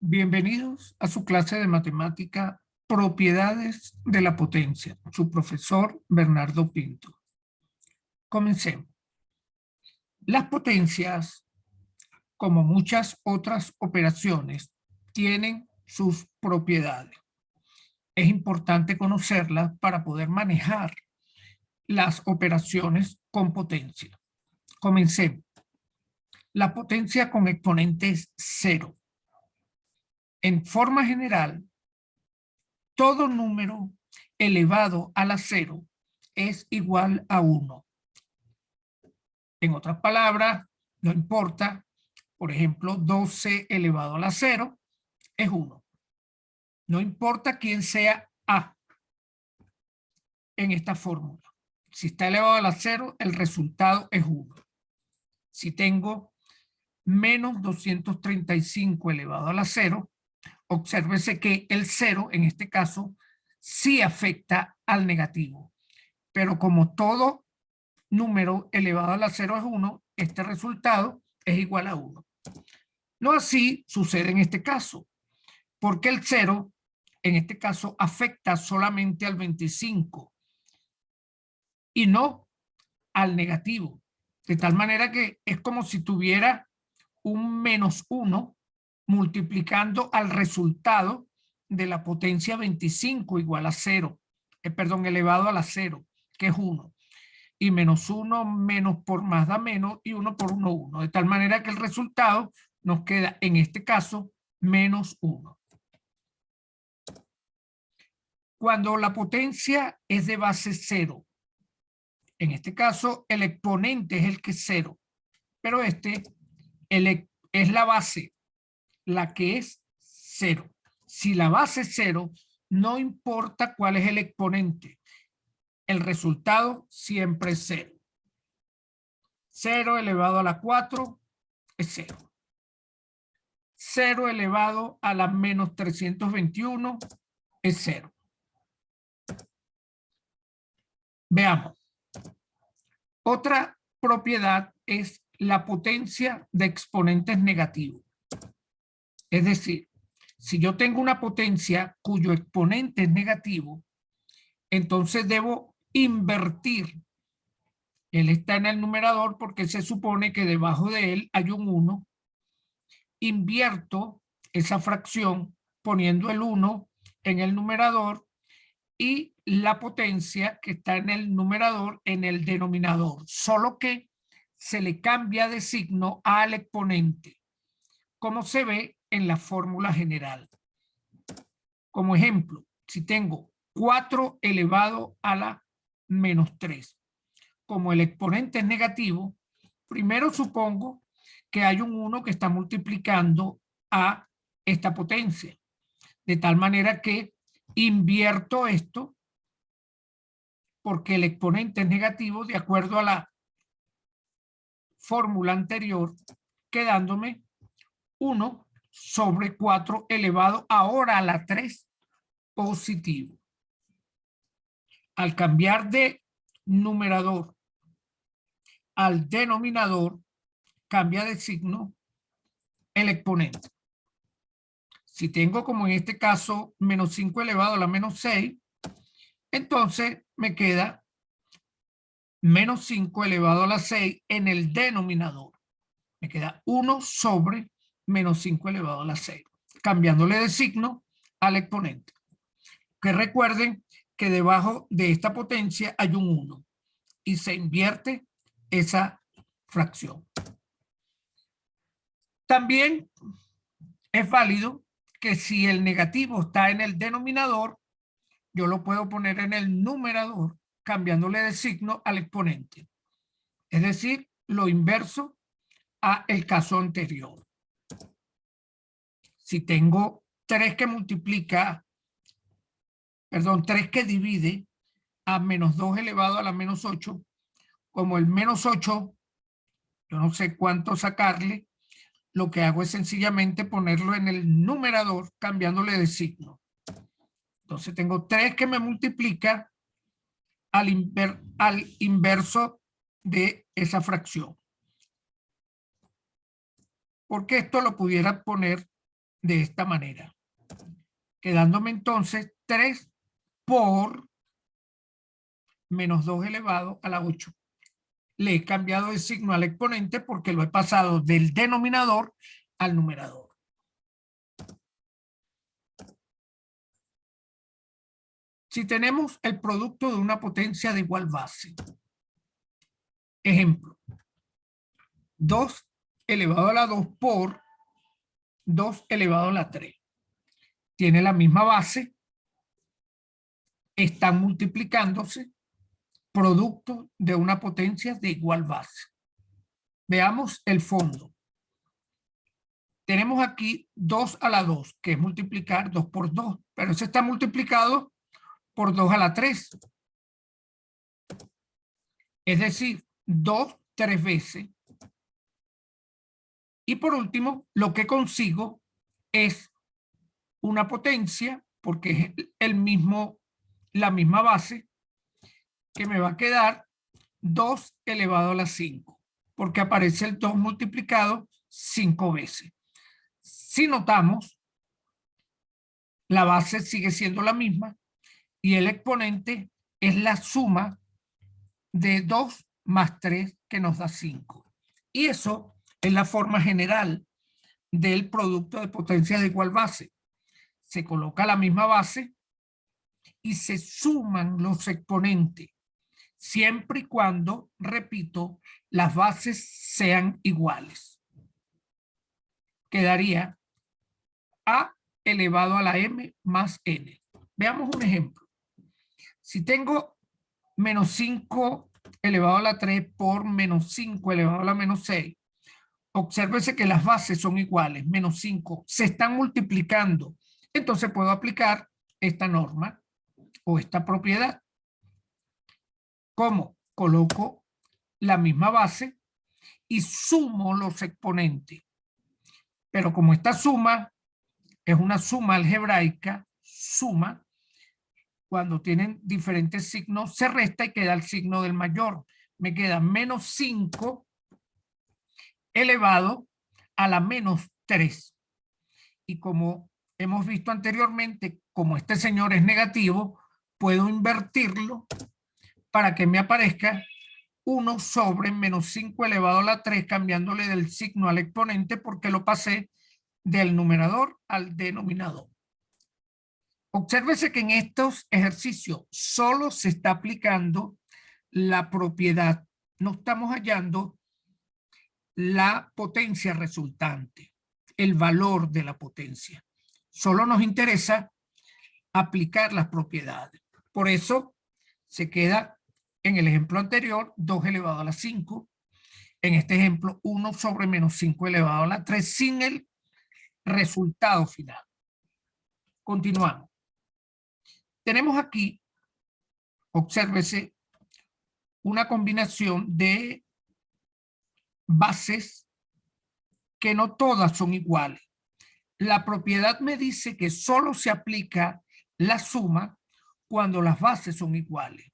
Bienvenidos a su clase de matemática Propiedades de la potencia. Su profesor Bernardo Pinto. Comencemos. Las potencias, como muchas otras operaciones, tienen sus propiedades. Es importante conocerlas para poder manejar las operaciones con potencia. Comencemos. La potencia con exponentes cero. En forma general, todo número elevado a la cero es igual a 1. En otras palabras, no importa, por ejemplo, 12 elevado a la 0 es 1. No importa quién sea A en esta fórmula. Si está elevado a la 0, el resultado es 1. Si tengo menos 235 elevado a la 0, obsérvese que el 0 en este caso sí afecta al negativo. Pero como todo número elevado a la 0 es 1, este resultado es igual a 1. No así sucede en este caso, porque el 0 en este caso afecta solamente al 25 y no al negativo. De tal manera que es como si tuviera un menos 1 multiplicando al resultado de la potencia 25 igual a 0, elevado a la 0, que es 1. Y menos 1 menos por más da menos y 1 por 1, 1. De tal manera que el resultado nos queda en este caso menos 1. Cuando la potencia es de base 0, en este caso el exponente es el que es 0, pero es la base, la que es 0. Si la base es 0, no importa cuál es el exponente, el resultado siempre es 0. 0 elevado a la 4 es 0. 0 elevado a la menos 321 es 0. Veamos. Otra propiedad es la potencia de exponentes negativos. Es decir, si yo tengo una potencia cuyo exponente es negativo, entonces debo invertir. Él está en el numerador porque se supone que debajo de él hay un 1. Invierto esa fracción poniendo el 1 en el numerador y la potencia que está en el numerador en el denominador, solo que se le cambia de signo al exponente, como se ve en la fórmula general. Como ejemplo, si tengo 4 elevado a la menos 3, como el exponente es negativo, primero supongo que hay un 1 que está multiplicando a esta potencia, de tal manera que invierto esto porque el exponente es negativo de acuerdo a la fórmula anterior, quedándome 1 sobre 4 elevado ahora a la 3 positivo. Al cambiar de numerador al denominador, cambia de signo el exponente. Si tengo, como en este caso, menos 5 elevado a la menos 6, entonces me queda menos 5 elevado a la 6 en el denominador. Me queda 1 sobre menos 5 elevado a la 6, cambiándole de signo al exponente. Que recuerden que debajo de esta potencia hay un 1 y se invierte esa fracción. También es válido que si el negativo está en el denominador, yo lo puedo poner en el numerador cambiándole de signo al exponente. Es decir, lo inverso a el caso anterior. Si tengo 3 que multiplica, 3 que divide a menos 2 elevado a la menos 8, como el menos 8, yo no sé cuánto sacarle, lo que hago es sencillamente ponerlo en el numerador cambiándole de signo. Entonces tengo 3 que me multiplica al inverso de esa fracción. Porque esto lo pudiera poner de esta manera, quedándome entonces 3 por menos 2 elevado a la 8. Le he cambiado el signo al exponente porque lo he pasado del denominador al numerador. Si tenemos el producto de una potencia de igual base, ejemplo, 2 elevado a la 2 por 2 elevado a la 3. Tiene la misma base, están multiplicándose, producto de una potencia de igual base. Veamos el fondo. Tenemos aquí 2 a la 2, que es multiplicar 2 por 2, pero ese está multiplicado por 2 a la 3. Es decir, 2 3 veces. Y por último, lo que consigo es una potencia, porque es la misma base, que me va a quedar 2 elevado a la 5, porque aparece el 2 multiplicado 5 veces. Si notamos, la base sigue siendo la misma y el exponente es la suma de 2 más 3, que nos da 5. Y eso es la forma general del producto de potencias de igual base. Se coloca la misma base y se suman los exponentes, siempre y cuando, repito, las bases sean iguales. Quedaría a elevado a la m más n. Veamos un ejemplo. Si tengo menos 5 elevado a la 3 por menos 5 elevado a la menos 6, obsérvese que las bases son iguales, menos 5, se están multiplicando. Entonces puedo aplicar esta norma o esta propiedad. ¿Cómo? Coloco la misma base y sumo los exponentes. Pero como esta suma es una suma algebraica, suma, cuando tienen diferentes signos, se resta y queda el signo del mayor. Me queda menos 5 elevado a la menos 3. Y como hemos visto anteriormente, como este señor es negativo, puedo invertirlo para que me aparezca 1 sobre menos 5 elevado a la 3, cambiándole del signo al exponente porque lo pasé del numerador al denominador. Obsérvese que en estos ejercicios solo se está aplicando la propiedad. No estamos hallando la potencia resultante, el valor de la potencia. Solo nos interesa aplicar las propiedades. Por eso se queda en el ejemplo anterior 2 elevado a la 5. En este ejemplo 1 sobre menos 5 elevado a la 3 sin el resultado final. Continuamos. Tenemos aquí, obsérvese, una combinación de bases que no todas son iguales. La propiedad me dice que solo se aplica la suma cuando las bases son iguales.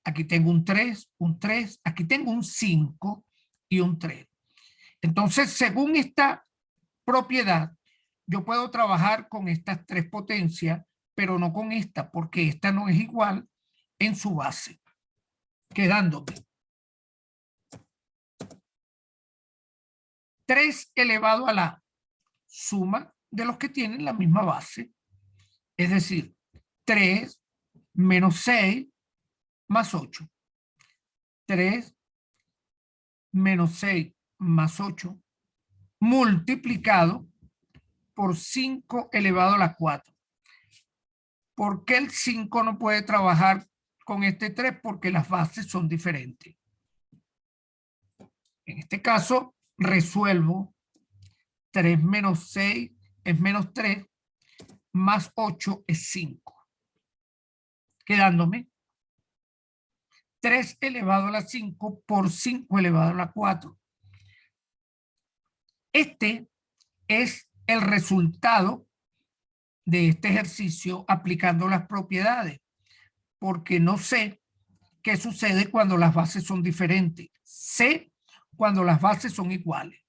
Aquí tengo un 3, aquí tengo un 5 y un 3. Entonces, según esta propiedad, yo puedo trabajar con estas 3 potencias, pero no con esta, porque esta no es igual en su base, quedándome 3 elevado a la suma de los que tienen la misma base, es decir, 3 menos 6 más 8. 3 menos 6 más 8 multiplicado por 5 elevado a la 4. ¿Por qué el 5 no puede trabajar con este 3? Porque las bases son diferentes. En este caso, resuelvo 3 menos 6 es menos 3, más 8 es 5. Quedándome 3 elevado a la 5 por 5 elevado a la 4. Este es el resultado de este ejercicio aplicando las propiedades, porque no sé qué sucede cuando las bases son diferentes. Sé cuando las bases son iguales.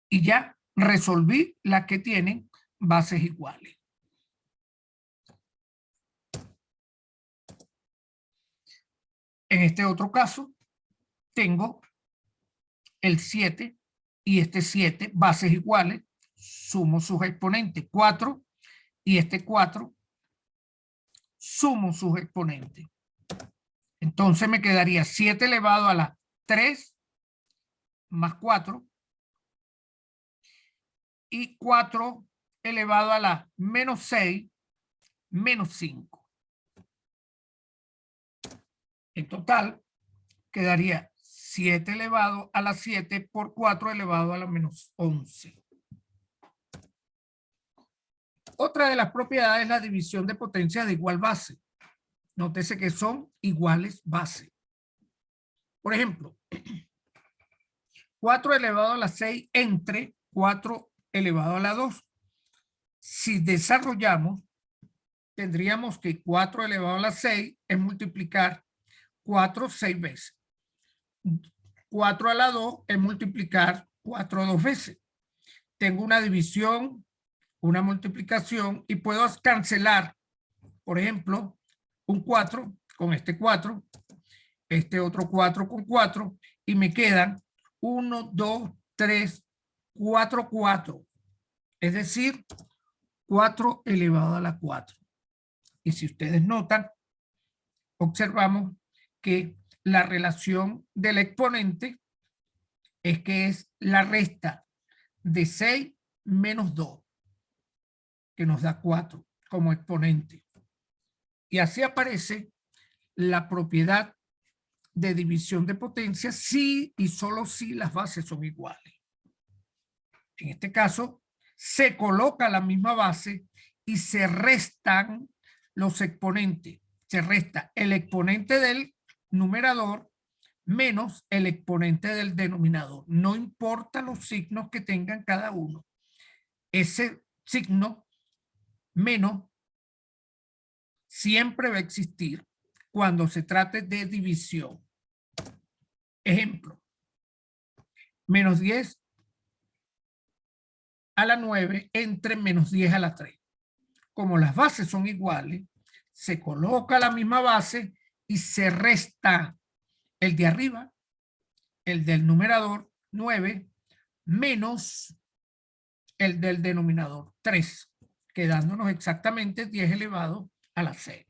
Y ya resolví las que tienen bases iguales. En este otro caso, tengo el 7 y este 7, bases iguales, sumo sus exponentes, 4, y este 4, sumo sus exponentes. Entonces me quedaría 7 elevado a la 3 más 4 y 4 elevado a la menos 6 menos 5. En total quedaría 7 elevado a la 7 por 4 elevado a la menos 11. Otra de las propiedades es la división de potencias de igual base. Nótese que son iguales base. Por ejemplo, 4 elevado a la 6 entre 4 elevado a la 2. Si desarrollamos, tendríamos que 4 elevado a la 6 es multiplicar 4 6 veces. 4 a la 2 es multiplicar 4 2 veces. Tengo una división, una multiplicación y puedo cancelar, por ejemplo, un 4 con este 4, este otro 4 con 4 y me quedan 1, 2, 3, 4, 4. Es decir, 4 elevado a la 4. Y si ustedes notan, observamos que la relación del exponente es que es la resta de 6 menos 2, que nos da 4 como exponente. Y así aparece la propiedad de división de potencia si y solo si las bases son iguales. En este caso, se coloca la misma base y se restan los exponentes. Se resta el exponente del numerador menos el exponente del denominador. No importa los signos que tengan cada uno. Ese signo menos siempre va a existir cuando se trate de división. Ejemplo, menos 10 a la 9 entre menos 10 a la 3. Como las bases son iguales, se coloca la misma base y se resta el de arriba, el del numerador 9, menos el del denominador 3, quedándonos exactamente 10 elevado a la 6.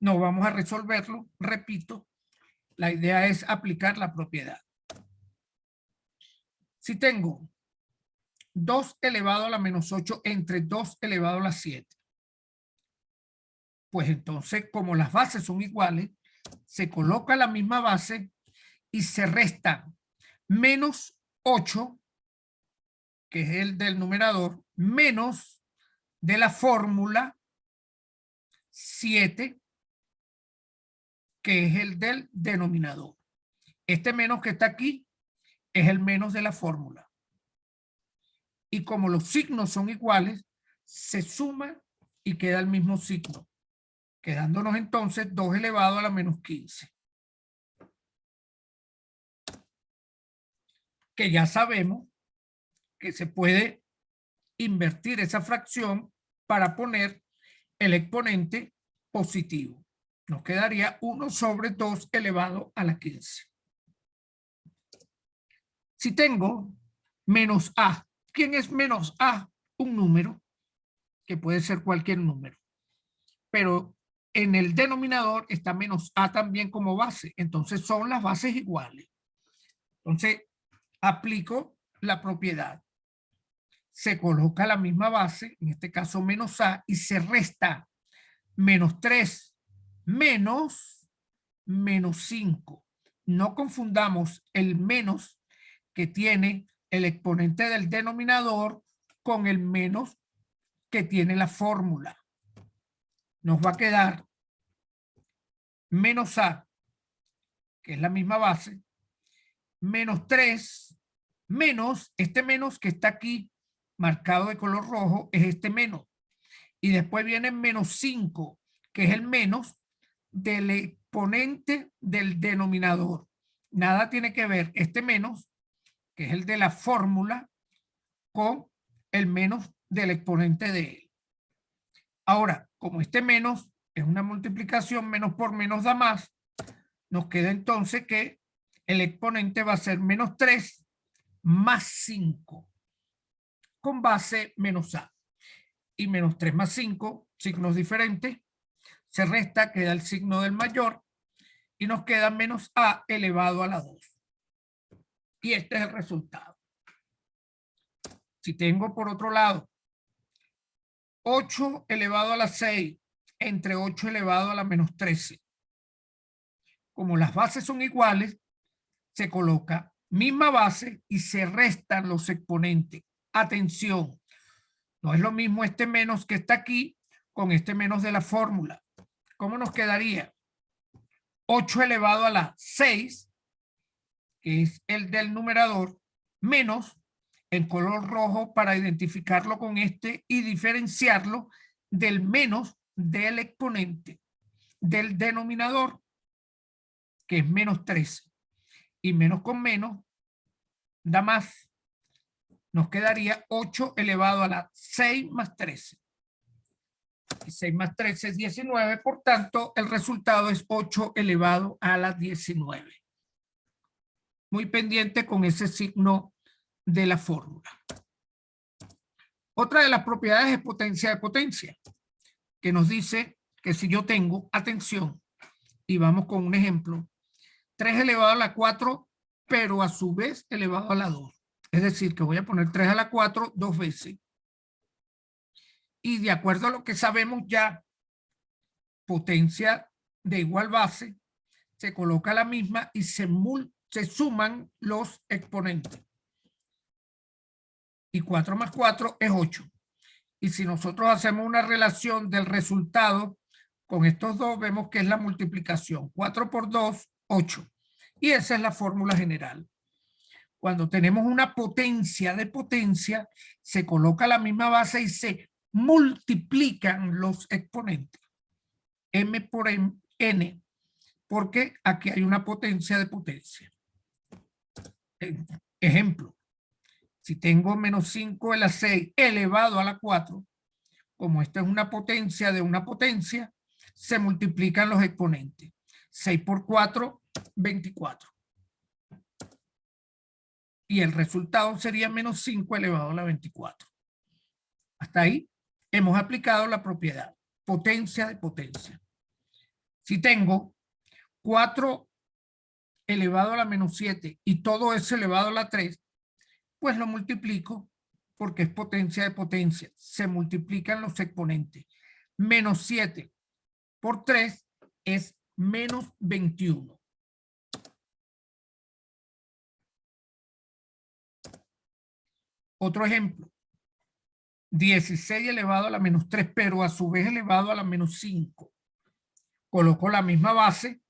No vamos a resolverlo, repito, la idea es aplicar la propiedad. Si tengo 2 elevado a la menos 8 entre 2 elevado a la 7, pues entonces, como las bases son iguales, se coloca la misma base y se resta menos 8, que es el del numerador, menos de la fórmula 7, que es el del denominador. Este menos que está aquí es el menos de la fórmula. Y como los signos son iguales, se suma y queda el mismo signo, quedándonos entonces 2 elevado a la menos 15. Que ya sabemos que se puede invertir esa fracción para poner el exponente positivo. Nos quedaría 1 sobre 2 elevado a la 15. Si tengo menos a, ¿quién es menos a? Un número, que puede ser cualquier número. Pero en el denominador está menos a también como base. Entonces son las bases iguales. Entonces aplico la propiedad. Se coloca la misma base, en este caso menos a, y se resta menos 3 menos menos 5. No confundamos el menos que tiene el exponente del denominador con el menos que tiene la fórmula. Nos va a quedar menos a, que es la misma base, menos 3 menos, este menos que está aquí marcado de color rojo es este menos. Y después viene menos 5, que es el menos del exponente del denominador. Nada tiene que ver este menos, que es el de la fórmula, con el menos del exponente de él. Ahora, como este menos es una multiplicación, menos por menos da más, nos queda entonces que el exponente va a ser menos 3 más 5 con base menos a. Y menos 3 más 5, signos diferentes, se resta, queda el signo del mayor y nos queda menos a elevado a la 2. Y este es el resultado. Si tengo por otro lado 8 elevado a la 6 entre 8 elevado a la menos 13. Como las bases son iguales, se coloca misma base y se restan los exponentes. Atención, no es lo mismo este menos que está aquí con este menos de la fórmula. ¿Cómo nos quedaría? 8 elevado a la 6, que es el del numerador, menos en color rojo para identificarlo con este y diferenciarlo del menos del exponente del denominador, que es menos 13. Y menos con menos da más. Nos quedaría 8 elevado a la 6 más 13. Y 6 más 13 es 19, por tanto, el resultado es 8 elevado a la 19. Muy pendiente con ese signo de la fórmula. Otra de las propiedades es potencia de potencia, que nos dice que si yo tengo, atención, y vamos con un ejemplo, 3 elevado a la 4, pero a su vez elevado a la 2. Es decir, que voy a poner 3 a la 4 dos veces. Y de acuerdo a lo que sabemos ya, potencia de igual base, se coloca la misma y se suman los exponentes. Y 4 más 4 es 8. Y si nosotros hacemos una relación del resultado con estos dos, vemos que es la multiplicación. 4 por 2, 8. Y esa es la fórmula general. Cuando tenemos una potencia de potencia, se coloca la misma base y se multiplican los exponentes. M por N, porque aquí hay una potencia de potencia. Ejemplo, si tengo menos 5 a la 6 elevado a la 4, como esta es una potencia de una potencia, se multiplican los exponentes. 6 por 4, 24. Y el resultado sería menos 5 elevado a la 24. Hasta ahí hemos aplicado la propiedad, potencia de potencia. Si tengo 4 elevado a la menos 7 y todo eso elevado a la 3, pues lo multiplico porque es potencia de potencia. Se multiplican los exponentes. Menos 7 por 3 es menos 21. Otro ejemplo. 16 elevado a la menos 3, pero a su vez elevado a la menos 5. Coloco la misma base,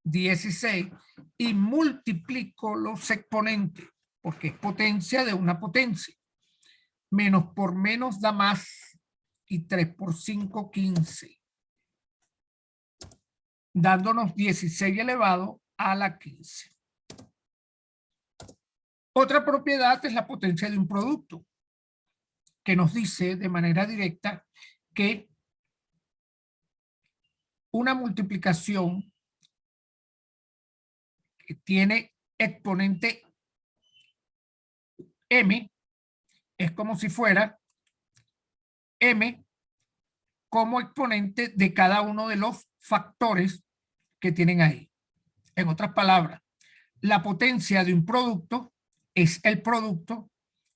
16, y multiplico los exponentes, porque es potencia de una potencia. Menos por menos da más, y 3 por 5, 15. Dándonos 16 elevado a la 15. Otra propiedad es la potencia de un producto, que nos dice de manera directa que una multiplicación que tiene exponente m es como si fuera m como exponente de cada uno de los factores que tienen ahí. En otras palabras, la potencia de un producto es el producto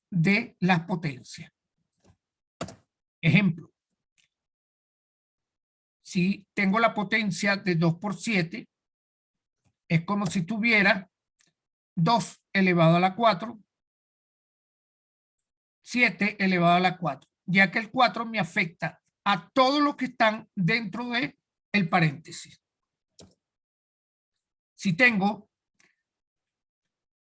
de las potencias. Ejemplo, si tengo la potencia de 2 por 7, es como si tuviera 2 elevado a la 4, 7 elevado a la 4, ya que el 4 me afecta a todos los que están dentro de el paréntesis. Si tengo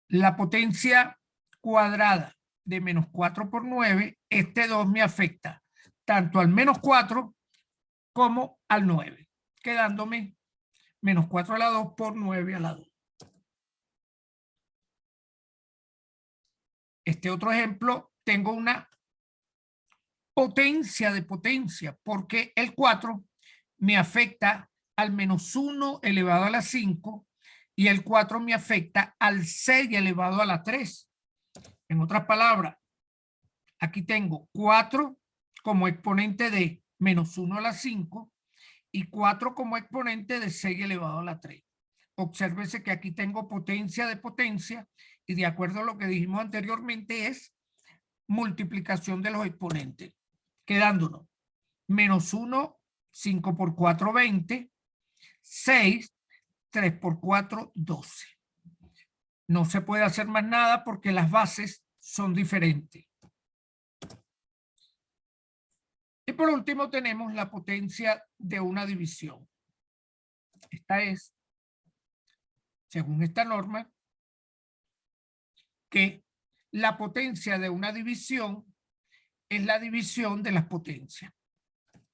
la potencia cuadrada de menos 4 por 9, este 2 me afecta tanto al menos 4 como al 9, quedándome menos 4 a la 2 por 9 a la 2. Este otro ejemplo, tengo una potencia de potencia, porque el 4 me afecta al menos 1 elevado a la 5 y el 4 me afecta al 6 elevado a la 3. En otras palabras, aquí tengo 4 como exponente de menos 1 a la 5 y 4 como exponente de 6 elevado a la 3. Obsérvese que aquí tengo potencia de potencia y de acuerdo a lo que dijimos anteriormente es multiplicación de los exponentes, quedándonos menos 1, 5 por 4, 20, 6, 3 por 4, 12. No se puede hacer más nada porque las bases son diferentes. Y por último tenemos la potencia de una división. Esta es, según esta norma, que la potencia de una división es la división de las potencias.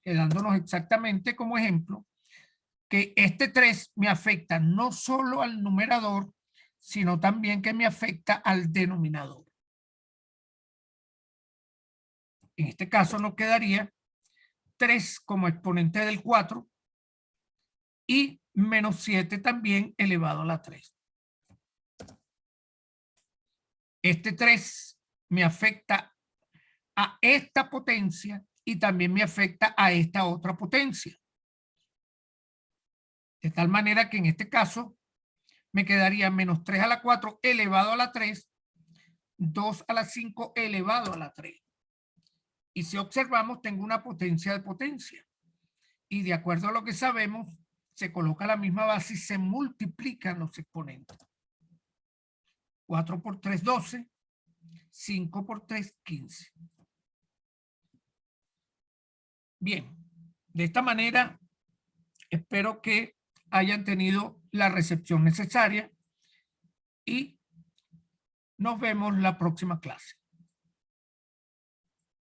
Quedándonos exactamente como ejemplo que este 3 me afecta no solo al numerador, sino también que me afecta al denominador. En este caso nos quedaría 3 como exponente del 4 y menos 7 también elevado a la 3. Este 3 me afecta a esta potencia y también me afecta a esta otra potencia. De tal manera que en este caso me quedaría menos 3 a la 4 elevado a la 3, 2 a la 5 elevado a la 3. Y si observamos, tengo una potencia de potencia. Y de acuerdo a lo que sabemos, se coloca la misma base y se multiplican los exponentes. 4 por 3, 12. 5 por 3, 15. Bien, de esta manera espero que hayan tenido la recepción necesaria y nos vemos la próxima clase.